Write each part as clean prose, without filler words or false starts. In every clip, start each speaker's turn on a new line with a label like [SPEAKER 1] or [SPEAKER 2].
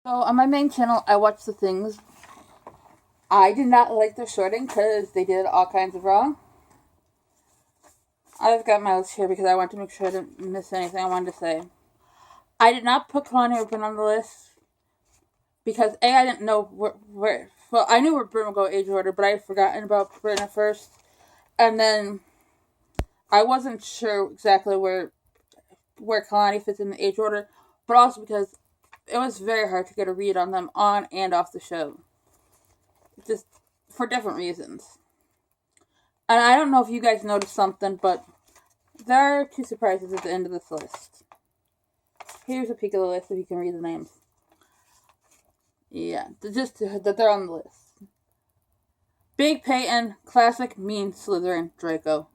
[SPEAKER 1] So on my main channel, I watch the things. I did not like their sorting because they did all kinds of wrong. I've got my list here because I want to make sure I didn't miss anything I wanted to say. I did not put Kalani or Bryn on the list because I didn't know where well, I knew where Bryn would go age order, but I had forgotten about Bryn at first. And then I wasn't sure exactly where Kalani fits in the age order, but also because it was very hard to get a read on them on and off the show. Just for different reasons. And I don't know if you guys noticed something, but there are two surprises at the end of this list. Here's a peek of the list if you can read the names. Yeah, just that they're on the list. Big Peyton, classic mean Slytherin, Draco.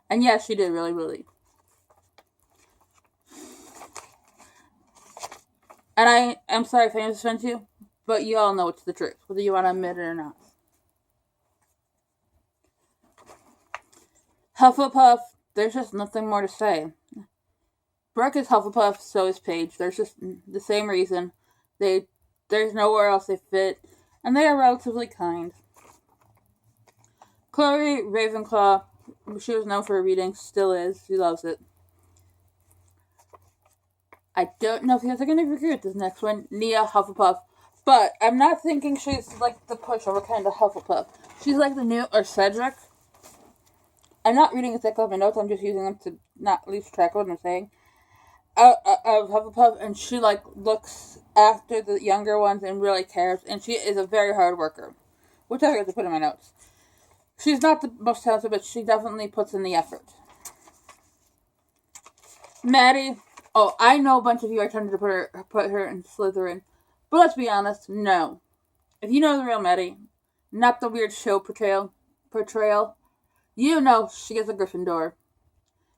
[SPEAKER 1] And yes, she did really. And I am sorry if I offend you, but you all know it's the truth, whether you want to admit it or not. Hufflepuff, there's just nothing more to say. Brooke is Hufflepuff, so is Paige. There's just the same reason. There's nowhere else they fit, and they are relatively kind. Chloe Ravenclaw, she was known for her reading, still is. She loves it. I don't know if you guys are going to agree with this next one, Nia Hufflepuff, but I'm not thinking she's like the pushover kind of Hufflepuff. She's like the new or Cedric. I'm not reading exactly off my notes. I'm just using them to not lose track of what I'm saying. Of Hufflepuff, and she looks after the younger ones and really cares. And she is a very hard worker, which I have to put in my notes. She's not the most talented, but she definitely puts in the effort. Maddie. Oh, I know a bunch of you are trying to put her in Slytherin, but let's be honest, no. If you know the real Maddie, not the weird show portrayal, you know she gets a Gryffindor.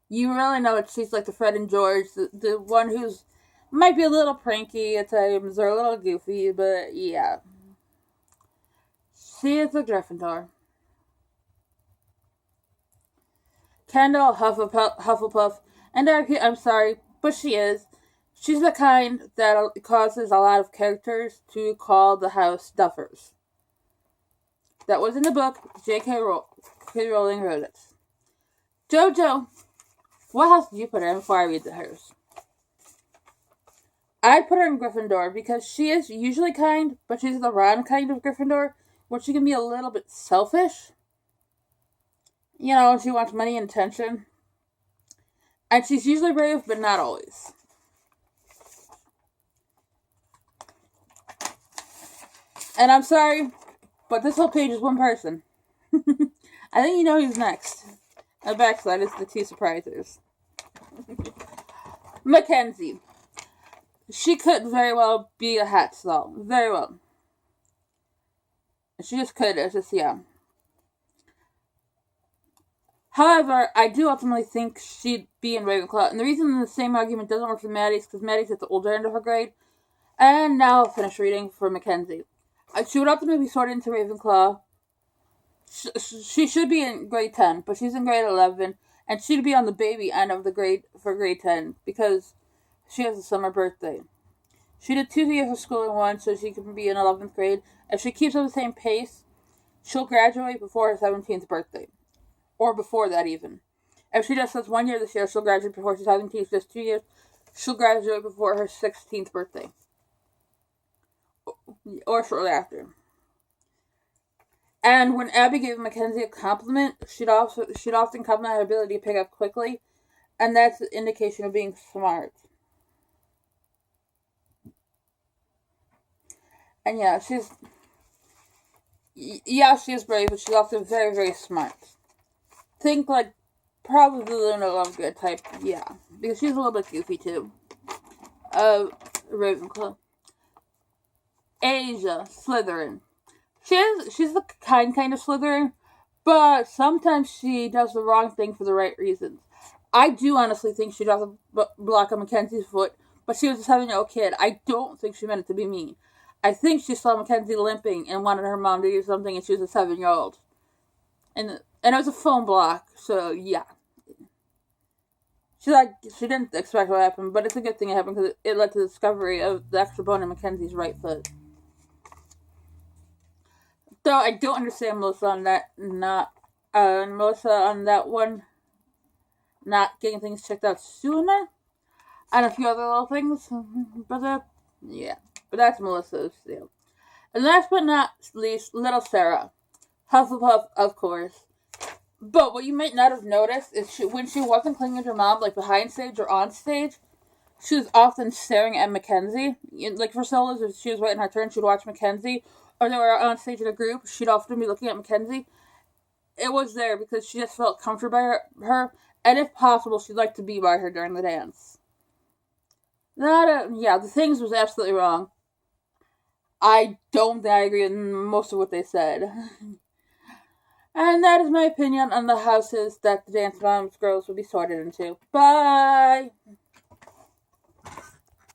[SPEAKER 1] You really know that she's like the Fred and George, the one who's might be a little pranky at times or a little goofy, but yeah. She is a Gryffindor. Kendall Hufflepuff, and I'm sorry, but she is. She's the kind that causes a lot of characters to call the house Duffers. That was in the book. J.K. Rowling wrote it. JoJo, what house did you put her in before I read the hers? I'd put her in Gryffindor because she is usually kind, but she's the Ron kind of Gryffindor, where she can be a little bit selfish. You know, she wants money and attention. And she's usually brave, but not always. And I'm sorry, but this whole page is one person. I think you know who's next. A backslide is the two surprises. Mackenzie. She could very well be a hat stall. Very well. She just could. It's just, yeah. However, I do ultimately think she'd be in Ravenclaw. And the reason the same argument doesn't work for Maddie is because Maddie's at the older end of her grade. And now I'll finish reading for Mackenzie. She would ultimately be sorted into Ravenclaw. She should be in grade 10, but she's in grade 11. And she'd be on the baby end of the grade for grade 10 because she has a summer birthday. She did 2 years of school in one, so she can be in 11th grade. If she keeps up the same pace, she'll graduate before her 17th birthday. Or before that, even. If she just does 1 year this year, she'll graduate before she's 17. If she does 2 years, she'll graduate before her 16th birthday. Or shortly after. And when Abby gave Mackenzie a compliment, she'd often compliment her ability to pick up quickly, and that's an indication of being smart. And yeah, she is brave, but she's also very smart. Think like probably Luna Lovegood type, yeah, because she's a little bit goofy too. Ravenclaw. Asia, Slytherin. She's the kind of Slytherin, but sometimes she does the wrong thing for the right reasons. I do honestly think she does a block on Mackenzie's foot, but she was a 7-year-old kid. I don't think she meant it to be mean. I think she saw Mackenzie limping and wanted her mom to do something, and she was a 7-year-old. And it was a foam block, so yeah. she didn't expect what happened, but it's a good thing it happened because it led to the discovery of the extra bone in Mackenzie's right foot. Though I don't understand Melissa on that, Melissa on that one, not getting things checked out sooner, and a few other little things, but yeah, but that's Melissa's deal. And last but not least, little Sarah, Hufflepuff, of course. But what you might not have noticed is when she wasn't clinging to her mom, like behind stage or on stage, she was often staring at Mackenzie. Like for solos, if she was waiting her turn, she'd watch Mackenzie. Or they were on stage in a group, she'd often be looking at Mackenzie. It was there because she just felt comforted by her, and if possible, she'd like to be by her during the dance. The things was absolutely wrong. I don't think I agree with most of what they said. And that is my opinion on the houses that the Dance Moms girls will be sorted into. Bye!